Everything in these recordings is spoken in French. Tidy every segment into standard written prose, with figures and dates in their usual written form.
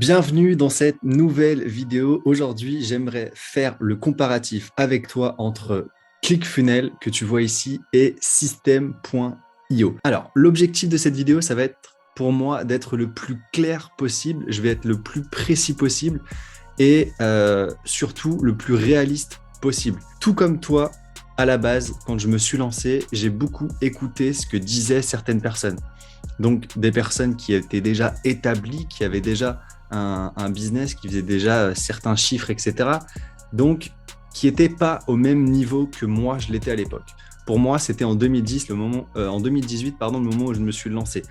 Bienvenue dans cette nouvelle vidéo. Aujourd'hui, j'aimerais faire le comparatif avec toi entre ClickFunnels que tu vois ici et System.io. Alors, l'objectif de cette vidéo, ça va être pour moi d'être le plus clair possible. Je vais être le plus précis possible et surtout le plus réaliste possible. Tout comme toi, à la base, quand je me suis lancé, j'ai beaucoup écouté ce que disaient certaines personnes. Donc, des personnes qui étaient déjà établies, qui avaient déjà un business, qui faisait déjà certains chiffres, etc. Donc, qui n'étaient pas au même niveau que moi, je l'étais à l'époque. Pour moi, c'était en 2010, en 2018, pardon, le moment où je me suis lancé.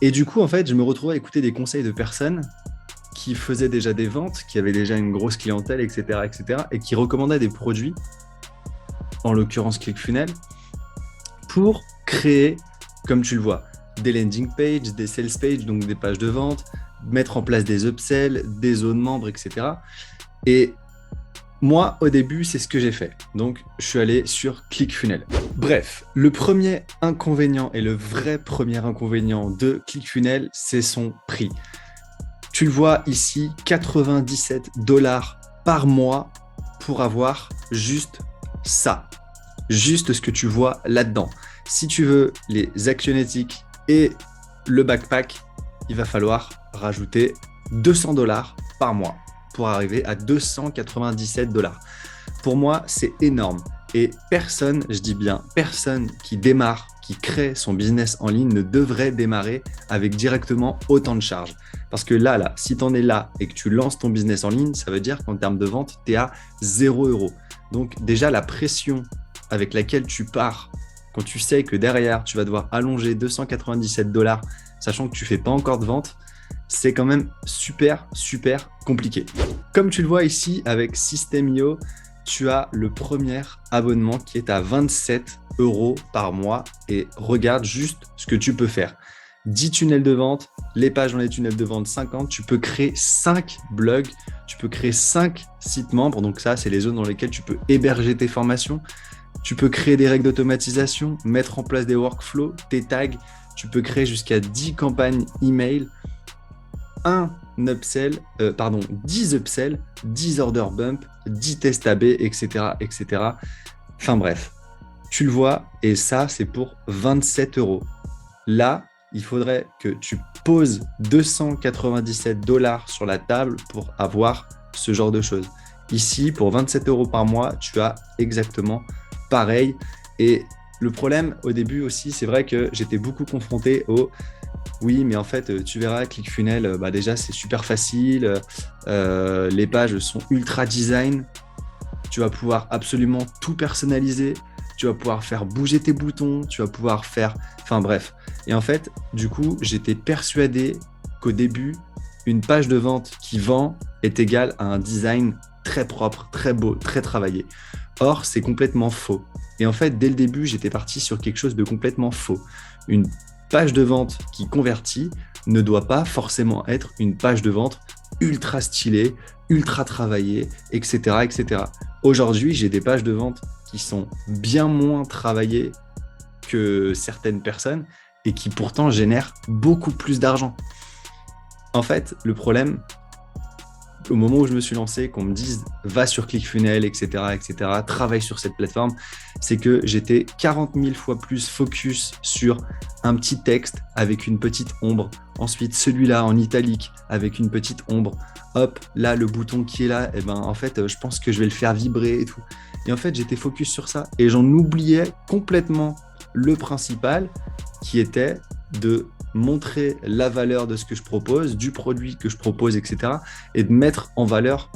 Et du coup, en fait, je me retrouvais à écouter des conseils de personnes qui faisaient déjà des ventes, qui avaient déjà une grosse clientèle, etc., etc., et qui recommandaient des produits, en l'occurrence ClickFunnels, pour créer, comme tu le vois, des landing pages, des sales pages, donc des pages de vente, mettre en place des upsells, des zones membres, etc. Et moi, au début, c'est ce que j'ai fait. Donc, je suis allé sur ClickFunnels. Bref, le premier inconvénient et le vrai premier inconvénient de ClickFunnels, c'est son prix. Tu le vois ici, 97 $ par mois pour avoir juste ça. Juste ce que tu vois là-dedans. Si tu veux les actionetics et le backpack, il va falloir rajouter 200 $ par mois pour arriver à 297 $. Pour moi, c'est énorme. Et personne, je dis bien personne qui démarre, qui crée son business en ligne ne devrait démarrer avec directement autant de charges. Parce que là, si tu en es là et que tu lances ton business en ligne, ça veut dire qu'en termes de vente, tu es à 0 €. Donc déjà, la pression avec laquelle tu pars, quand tu sais que derrière, tu vas devoir allonger 297 $, sachant que tu ne fais pas encore de vente, c'est quand même super compliqué. Comme tu le vois ici avec System.io, tu as le premier abonnement qui est à 27 € par mois et regarde juste ce que tu peux faire. 10 tunnels de vente, les pages dans les tunnels de vente 50, tu peux créer 5 blogs, tu peux créer 5 sites membres, donc ça c'est les zones dans lesquelles tu peux héberger tes formations, tu peux créer des règles d'automatisation, mettre en place des workflows, tes tags, tu peux créer jusqu'à 10 campagnes email, 10 upsells, 10 order bump, 10 tests AB, etc., etc. Enfin bref, tu le vois, et ça, c'est pour 27 €. Là, il faudrait que tu poses 297 $ sur la table pour avoir ce genre de choses. Ici, pour 27 € par mois, tu as exactement pareil. Et le problème, au début aussi, c'est vrai que j'étais beaucoup confronté au oui, mais en fait, tu verras, ClickFunnels, déjà, c'est super facile. Les pages sont ultra design. Tu vas pouvoir absolument tout personnaliser. Tu vas pouvoir faire bouger tes boutons. Tu vas pouvoir faire... Enfin bref. Et en fait, du coup, j'étais persuadé qu'au début, une page de vente qui vend est égale à un design très propre, très beau, très travaillé. Or, c'est complètement faux. Et en fait, dès le début, j'étais parti sur quelque chose de complètement faux. Une page de vente qui convertit ne doit pas forcément être une page de vente ultra stylée, ultra travaillée, etc., etc. Aujourd'hui, j'ai des pages de vente qui sont bien moins travaillées que certaines personnes et qui pourtant génèrent beaucoup plus d'argent. En fait, le problème, au moment où je me suis lancé, qu'on me dise va sur ClickFunnels, etc., etc., travaille sur cette plateforme, c'est que j'étais 40 000 fois plus focus sur un petit texte avec une petite ombre. Ensuite, celui-là en italique avec une petite ombre. Hop, là, le bouton qui est là, et en fait, je pense que je vais le faire vibrer et tout. Et en fait, j'étais focus sur ça et j'en oubliais complètement le principal qui était de montrer la valeur de ce que je propose, du produit que je propose, etc. et de mettre en valeur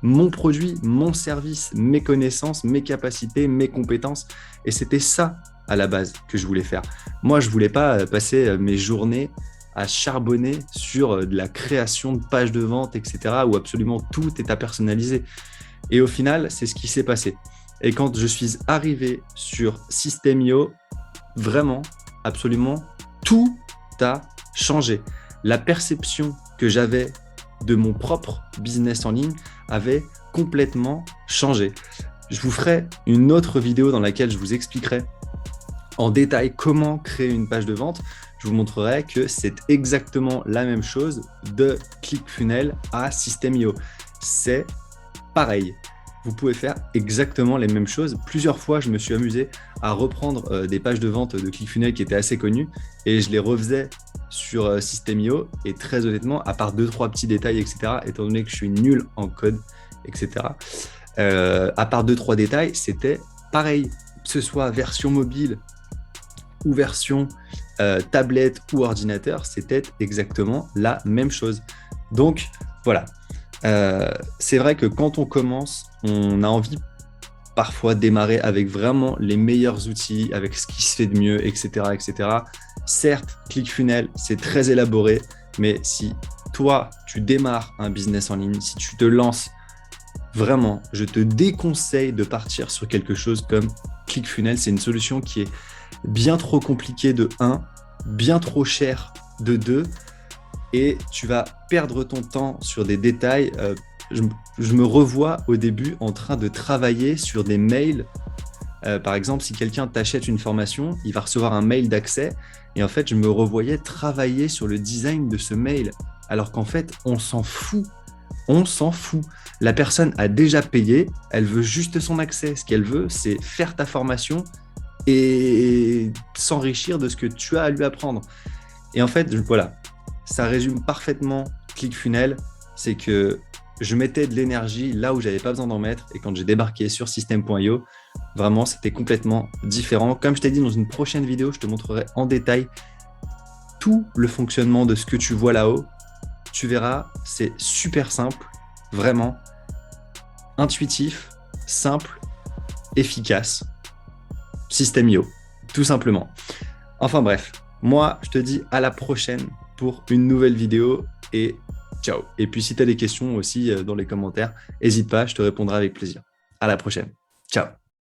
mon produit, mon service, mes connaissances, mes capacités, mes compétences. Et c'était ça, à la base, que je voulais faire. Moi, je voulais pas passer mes journées à charbonner sur de la création de pages de vente, etc., où absolument tout est à personnaliser. Et au final, c'est ce qui s'est passé. Et quand je suis arrivé sur System.io, vraiment, absolument, tout a changé. La perception que j'avais de mon propre business en ligne avait complètement changé. Je vous ferai une autre vidéo dans laquelle je vous expliquerai en détail comment créer une page de vente. je vous montrerai que c'est exactement la même chose de ClickFunnels à System.io. C'est pareil. Vous pouvez faire exactement les mêmes choses. Plusieurs fois, je me suis amusé à reprendre des pages de vente de ClickFunnels qui étaient assez connues et je les refaisais sur System.io. Et très honnêtement, à part 2-3 petits détails, etc., étant donné que je suis nul en code, etc., à part 2-3 détails, c'était pareil. Que ce soit version mobile ou version tablette ou ordinateur, c'était exactement la même chose. Donc, voilà. C'est vrai que quand on commence, on a envie parfois de démarrer avec vraiment les meilleurs outils, avec ce qui se fait de mieux, etc. etc. Certes, ClickFunnels, c'est très élaboré, mais si toi, tu démarres un business en ligne, si tu te lances, vraiment, je te déconseille de partir sur quelque chose comme ClickFunnels. C'est une solution qui est bien trop compliquée de 1, bien trop chère de 2, et tu vas perdre ton temps sur des détails. Je me revois au début en train de travailler sur des mails. Par exemple, si quelqu'un t'achète une formation, il va recevoir un mail d'accès. Et en fait, je me revoyais travailler sur le design de ce mail. Alors qu'en fait, on s'en fout. On s'en fout. La personne a déjà payé. Elle veut juste son accès. Ce qu'elle veut, c'est faire ta formation et s'enrichir de ce que tu as à lui apprendre. Et en fait, voilà, ça résume parfaitement ClickFunnels. C'est que je mettais de l'énergie là où j'avais pas besoin d'en mettre. Et quand j'ai débarqué sur System.io, vraiment, c'était complètement différent. Comme je t'ai dit, dans une prochaine vidéo, je te montrerai en détail tout le fonctionnement de ce que tu vois là-haut. Tu verras, c'est super simple, vraiment intuitif, simple, efficace. System.io, tout simplement. Enfin bref, moi, je te dis à la prochaine pour une nouvelle vidéo et ciao. Et puis si tu as des questions aussi dans les commentaires, n'hésite pas, je te répondrai avec plaisir. À la prochaine. Ciao.